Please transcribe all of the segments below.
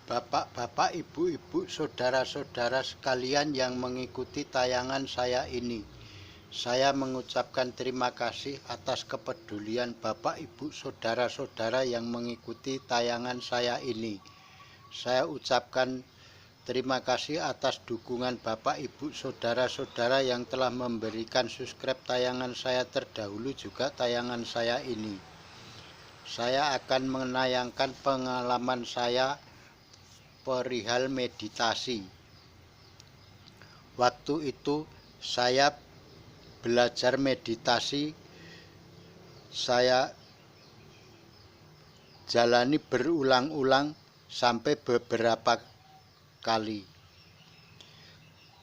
Bapak-bapak, ibu-ibu, saudara-saudara sekalian yang mengikuti tayangan saya ini. Saya mengucapkan terima kasih atas kepedulian Bapak, Ibu, saudara-saudara yang mengikuti tayangan saya ini. Saya ucapkan terima kasih atas dukungan Bapak, Ibu, saudara-saudara yang telah memberikan subscribe tayangan saya terdahulu juga tayangan saya ini. Saya akan menayangkan pengalaman saya perihal meditasi. Waktu itu saya belajar meditasi, saya jalani berulang-ulang sampai beberapa kali.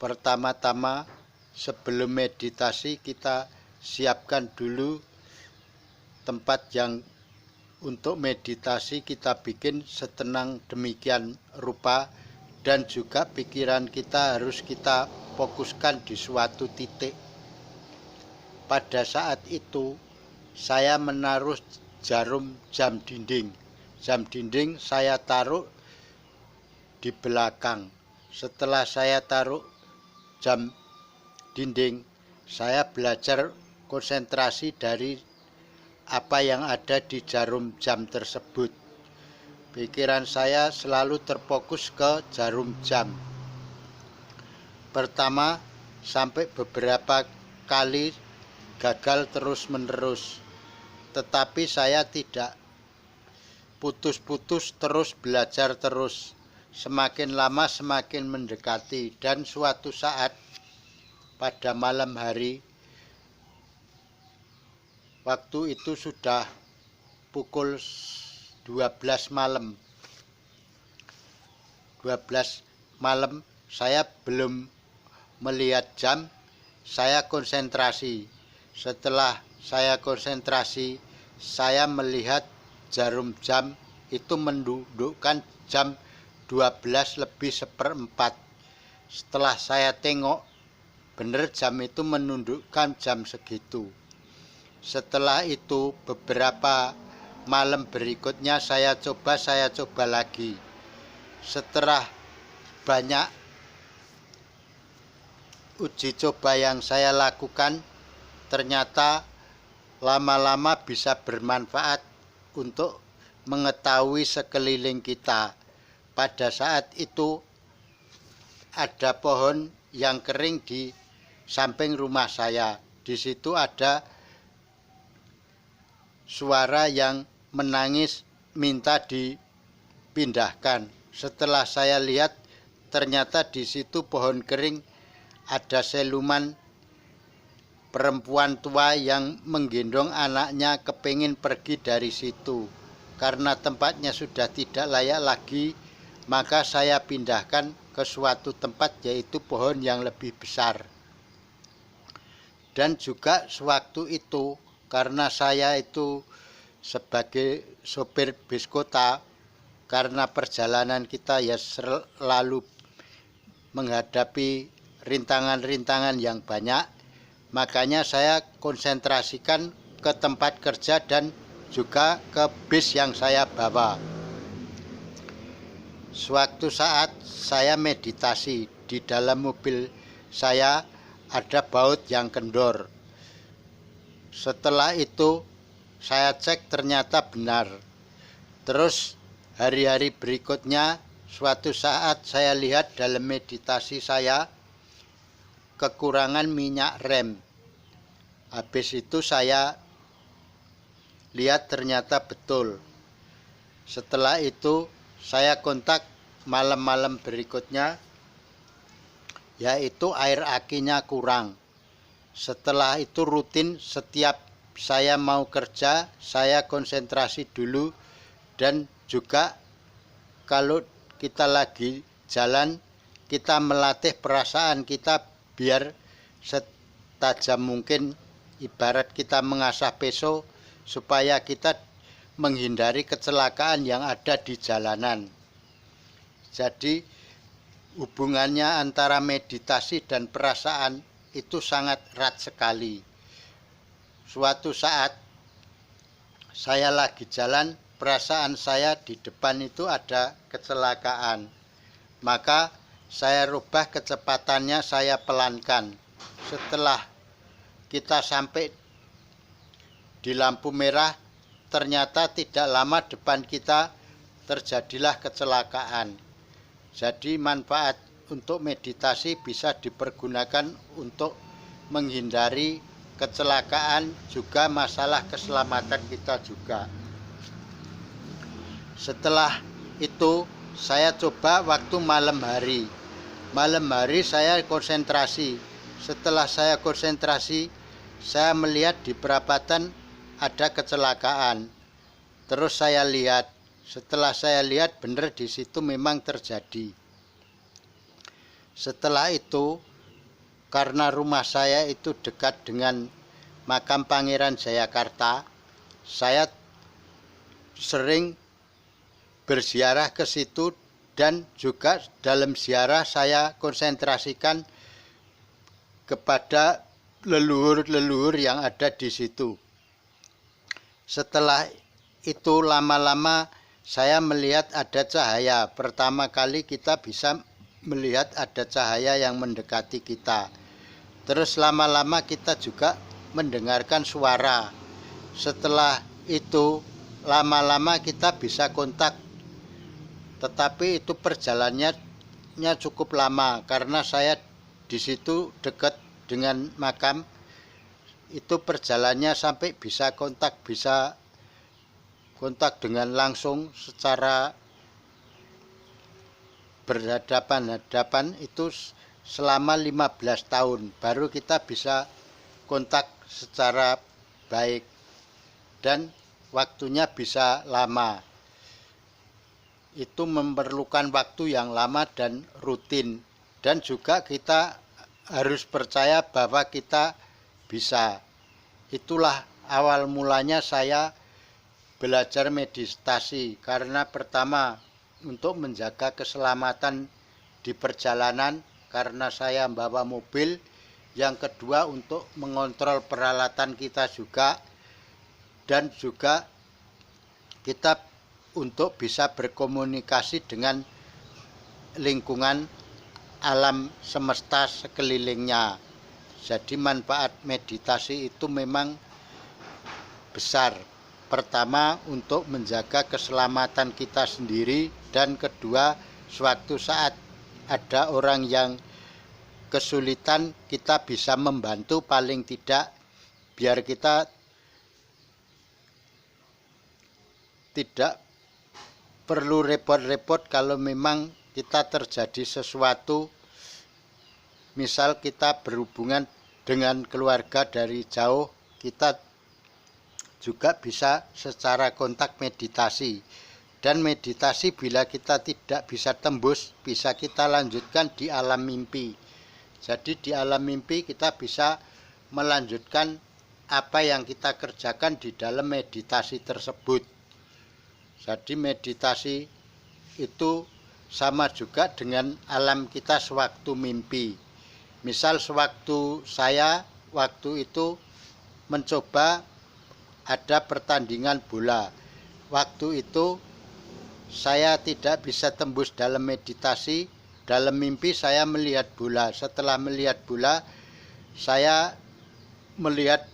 Pertama-tama sebelum meditasi kita siapkan dulu tempat yang untuk meditasi kita bikin setenang demikian rupa, dan juga pikiran kita harus kita fokuskan di suatu titik. Pada saat itu saya menaruh jarum jam dinding. Jam dinding saya taruh di belakang. Setelah saya taruh jam dinding, saya belajar konsentrasi dari apa yang ada di jarum jam tersebut. Pikiran saya selalu terfokus ke jarum jam. Pertama, sampai beberapa kali gagal terus-menerus. Tetapi saya tidak putus-putus, terus belajar terus. Semakin lama semakin mendekati, dan suatu saat pada malam hari, waktu itu sudah pukul 12 malam. 12 malam saya belum melihat jam, saya konsentrasi. Setelah saya konsentrasi, saya melihat jarum jam itu menunjukkan jam 12:04. Setelah saya tengok, benar jam itu menunjukkan jam segitu. Setelah itu beberapa malam berikutnya saya coba lagi. Setelah banyak uji coba yang saya lakukan, ternyata lama-lama bisa bermanfaat untuk mengetahui sekeliling kita. Pada saat itu ada pohon yang kering di samping rumah saya. Di situ ada suara yang menangis minta dipindahkan. Setelah saya lihat, ternyata di situ pohon kering ada siluman perempuan tua yang menggendong anaknya kepingin pergi dari situ. Karena tempatnya sudah tidak layak lagi, maka saya pindahkan ke suatu tempat, yaitu pohon yang lebih besar. Dan juga sewaktu itu, karena saya itu sebagai sopir bis kota, karena perjalanan kita ya selalu menghadapi rintangan-rintangan yang banyak, makanya saya konsentrasikan ke tempat kerja dan juga ke bis yang saya bawa. Suatu saat saya meditasi, di dalam mobil saya ada baut yang kendor. Setelah itu saya cek, ternyata benar. Terus hari-hari berikutnya, suatu saat saya lihat dalam meditasi saya kekurangan minyak rem. Habis itu saya lihat ternyata betul. Setelah itu saya kontak malam-malam berikutnya, yaitu air akinya kurang. Setelah itu rutin setiap saya mau kerja, saya konsentrasi dulu. Dan juga kalau kita lagi jalan, kita melatih perasaan kita biar setajam mungkin, ibarat kita mengasah pisau, supaya kita menghindari kecelakaan yang ada di jalanan. Jadi hubungannya antara meditasi dan perasaan itu sangat erat sekali. Suatu saat saya lagi jalan, perasaan saya di depan itu ada kecelakaan. Maka saya rubah kecepatannya, saya pelankan. Setelah kita sampai di lampu merah, ternyata tidak lama depan kita terjadilah kecelakaan. Jadi manfaat untuk meditasi bisa dipergunakan untuk menghindari kecelakaan, juga masalah keselamatan kita juga. Setelah itu saya coba waktu malam hari. Malam hari saya konsentrasi. Setelah saya konsentrasi, saya melihat di perapatan ada kecelakaan. Terus saya lihat. Setelah saya lihat, benar di situ memang terjadi. Setelah itu, karena rumah saya itu dekat dengan makam Pangeran Jayakarta, saya sering berziarah ke situ, dan juga dalam ziarah saya konsentrasikan kepada leluhur-leluhur yang ada di situ. Setelah itu lama-lama saya melihat ada cahaya. Pertama kali kita bisa melihat ada cahaya yang mendekati kita. Terus lama-lama kita juga mendengarkan suara. Setelah itu lama-lama kita bisa kontak. Tetapi itu perjalanannya cukup lama karena saya di situ dekat dengan makam. Itu perjalanannya sampai bisa kontak dengan langsung secara berhadapan-hadapan itu selama 15 tahun baru kita bisa kontak secara baik, dan waktunya bisa lama. Itu memerlukan waktu yang lama dan rutin, dan juga kita harus percaya bahwa kita bisa. Itulah awal mulanya saya belajar meditasi, karena pertama untuk menjaga keselamatan di perjalanan karena saya membawa mobil, yang kedua untuk mengontrol peralatan kita juga, dan juga kita untuk bisa berkomunikasi dengan lingkungan alam semesta sekelilingnya. Jadi manfaat meditasi itu memang besar. Pertama untuk menjaga keselamatan kita sendiri, dan kedua suatu saat ada orang yang kesulitan kita bisa membantu, paling tidak biar kita tidak perlu repot-repot kalau memang kita terjadi sesuatu. Misal kita berhubungan dengan keluarga dari jauh, kita juga bisa secara kontak meditasi. Dan meditasi bila kita tidak bisa tembus, bisa kita lanjutkan di alam mimpi. Jadi di alam mimpi kita bisa melanjutkan apa yang kita kerjakan di dalam meditasi tersebut. Jadi meditasi itu sama juga dengan alam kita sewaktu mimpi. Misal sewaktu saya waktu itu mencoba ada pertandingan bola. Waktu itu saya tidak bisa tembus dalam meditasi. Dalam mimpi saya melihat bola. Setelah melihat bola, saya melihat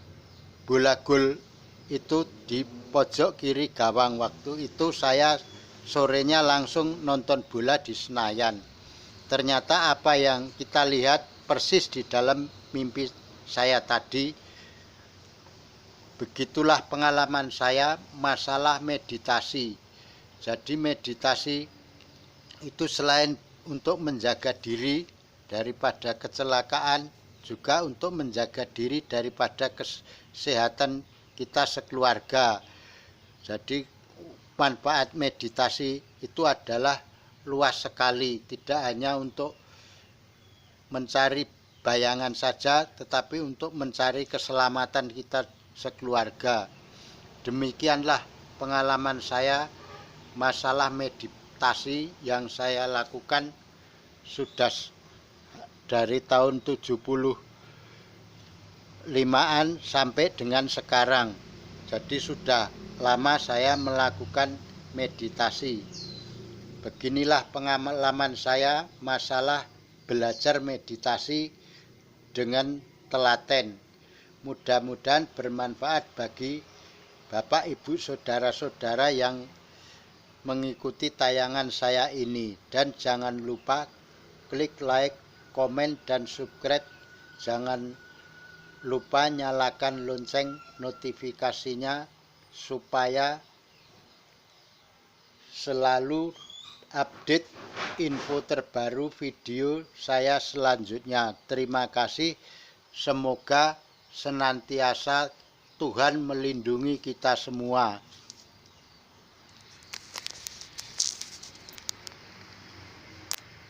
bola gol itu di pojok kiri gawang. Waktu itu saya sorenya langsung nonton bola di Senayan. Ternyata apa yang kita lihat persis di dalam mimpi saya tadi. Begitulah pengalaman saya masalah meditasi. Jadi meditasi itu selain untuk menjaga diri daripada kecelakaan, juga untuk menjaga diri daripada kesehatan kita sekeluarga. Jadi manfaat meditasi itu adalah luas sekali, tidak hanya untuk mencari bayangan saja, tetapi untuk mencari keselamatan kita sekeluarga. Demikianlah pengalaman saya masalah meditasi yang saya lakukan sudah dari tahun 75-an sampai dengan sekarang. Jadi sudah lama saya melakukan meditasi. Beginilah pengalaman saya masalah belajar meditasi dengan telaten. Mudah-mudahan bermanfaat bagi Bapak, Ibu, saudara-saudara yang mengikuti tayangan saya ini. Dan jangan lupa klik like, komen, dan subscribe. Jangan lupa nyalakan lonceng notifikasinya supaya selalu update info terbaru video saya selanjutnya. Terima kasih. Semoga senantiasa Tuhan melindungi kita semua.